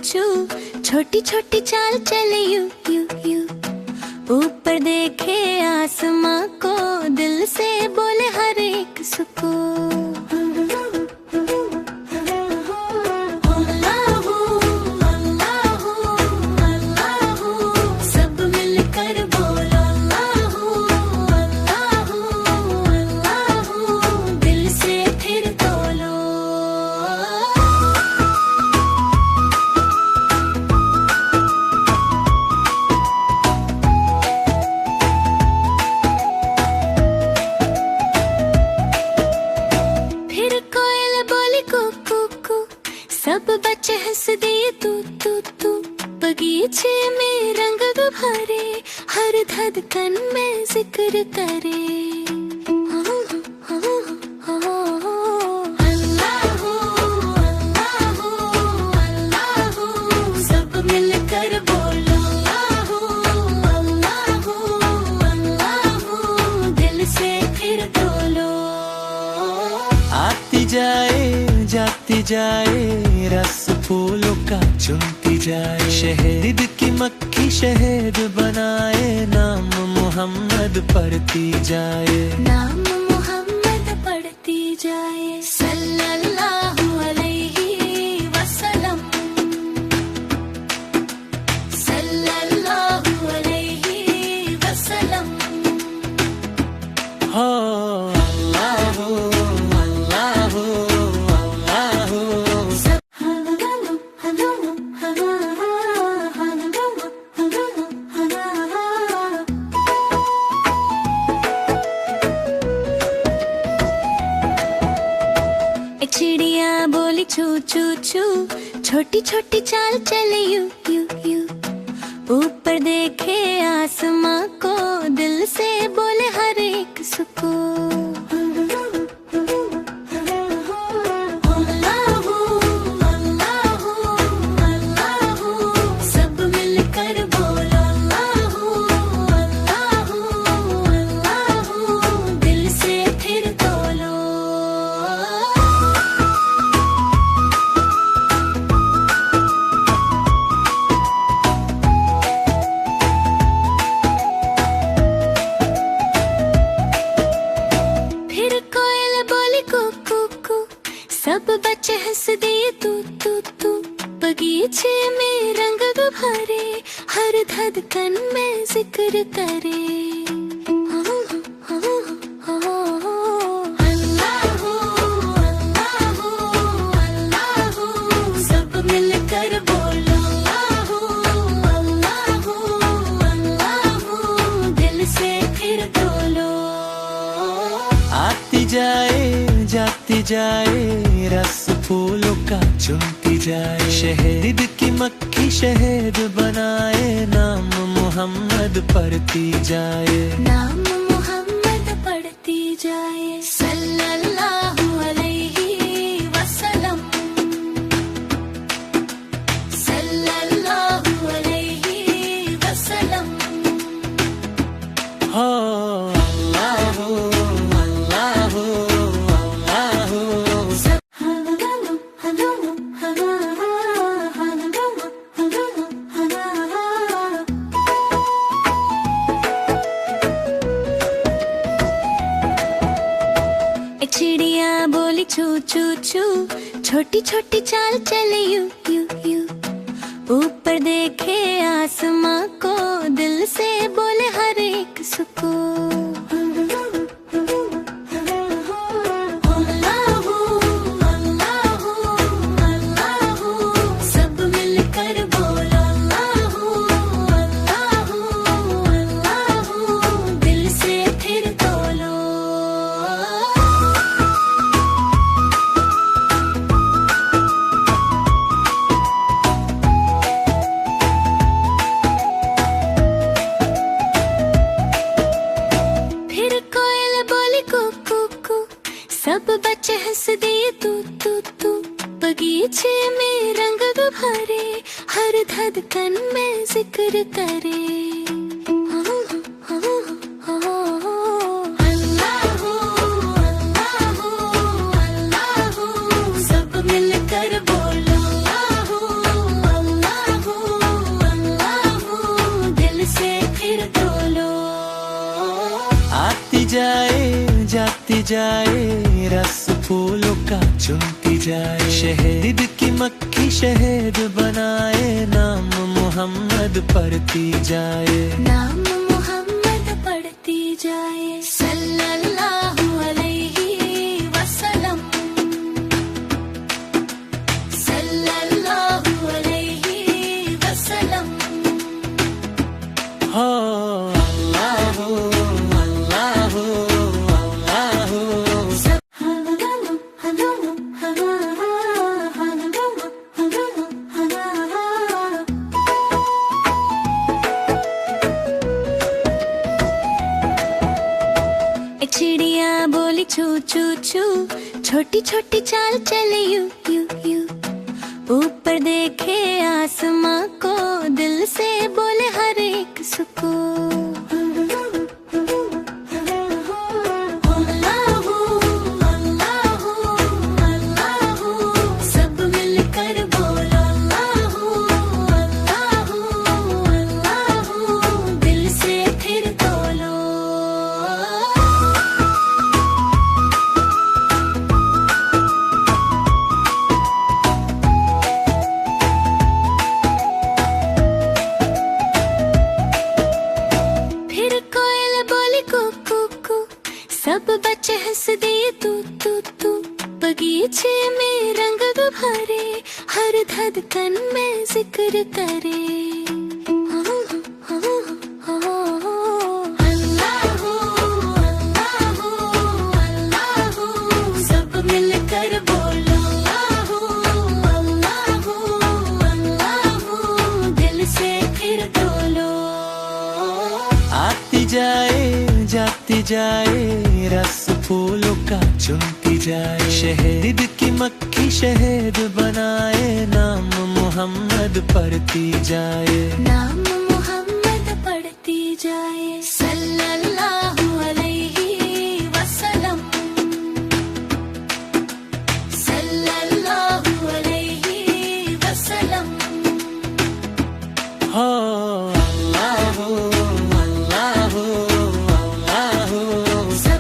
चू, छोटी छोटी चाल चले यू यू यू। ऊपर देखे आसमां को, दिल से बोले हर एक सुकून। सब बच्चे हंस दिए तू तू तू। बगीचे में रंग गुब्बारे, हर धड़कन में जिक्र करे। अल्लाहू अल्लाहू अल्लाहू, सब मिलकर बोलो अल्लाहू अल्लाहू अल्लाहू, दिल से फिर बोलो। आती जाए जाती जाए, रस फूलों का चुनती जाए। शहद की मक्खी शहद बनाए, नाम मोहम्मद पढ़ती जाए। नाम मोहम्मद पढ़ती जाए। सल्लल्लाहु अलैहि वसल्लम, सल्लल्लाहु अलैहि वसल्लम। हो अल्लाहू अल्लाहू अल्लाहू। चिड़िया बोली चू चू चू, छोटी छोटी चाल चले यू यू यू। ऊपर देखे आसमां को, दिल से बोले हर एक सुकून। अल्लाहू अल्लाहू अल्लाहू, सब मिलकर बोलो अल्लाहू अल्लाहू अल्लाहू, दिल से फिर बोलो। सब बच्चे हंस दिए तू तू तू। बगीचे में रंग गुब्बारे, हर धड़कन में जिक्र करे। अल्लाहू अल्लाहू अल्लाहू, सब मिलकर बोलो अल्लाहू अल्लाहू अल्लाहू, दिल से फिर बोलो। आती जाए जाती जाए, रस फूलों का चुनती जाए। शहद की मक्खी शहद बनाए, नाम मोहम्मद पढ़ती जाए। नाम मोहम्मद पढ़ती जाए। सल्लल्लाहु अलैहि वसल्लम, सल्लल्लाहु अलैहि वसल्लम। हो अल्लाहू अल्लाहू अल्लाहू। चिड़िया बोली चू चू चू, छोटी छोटी चाल चले यू यू यू। ऊपर देखे आसमां को, दिल से बोले हर एक सुकून। अल्लाहू अल्लाहू अल्लाहू, सब मिलकर बोलो अल्लाहू अल्लाहू अल्लाहू, दिल से फिर बोलो। सब बच्चे हंस दिए तू तू तू। बगीचे में रंग गुब्बारे, हर धड़कन में जिक्र करे। अल्लाहू अल्लाहू अल्लाहू, सब मिलकर बोलो अल्लाहू जाती जाए, रस फूलों का चुनती जाए, शहद की मक्खी शहद बनाए, नाम मोहम्मद पढ़ती जाए, नाम मोहम्मद पढ़ती जाए। सल्लल्लाहु अलैहि वसल्लम, सल्लल्लाहु अलैहि वसल्लम। हो अल्लाह अल्लाह चिड़िया बोली चू चू चू, छोटी छोटी चाल चले यू यू यू, ऊपर देखे आसमां को, दिल से बोले हर एक सुकून। अल्लाहू अल्लाहू अल्लाहू, सब मिलकर बोलो अल्लाहू अल्लाहू अल्लाहू, दिल से फिर बोलो। सब बच्चे हंस दिए तू तू तू, बगीचे में रंग भरे, हर धड़कन में जिक्र करे। अल्लाहू अल्लाहू अल्लाहू, सब मिलकर बोलो अल्लाहू अल्लाहू अल्लाहू, दिल से फिर बोलो। आती जाए जाती जाए, रस फूलों का चुनती जाए, शहद की मक्खी शहद बनाए, नाम मोहम्मद पढ़ती जाए, नाम मोहम्मद पढ़ती जाए। सल्लल्लाहु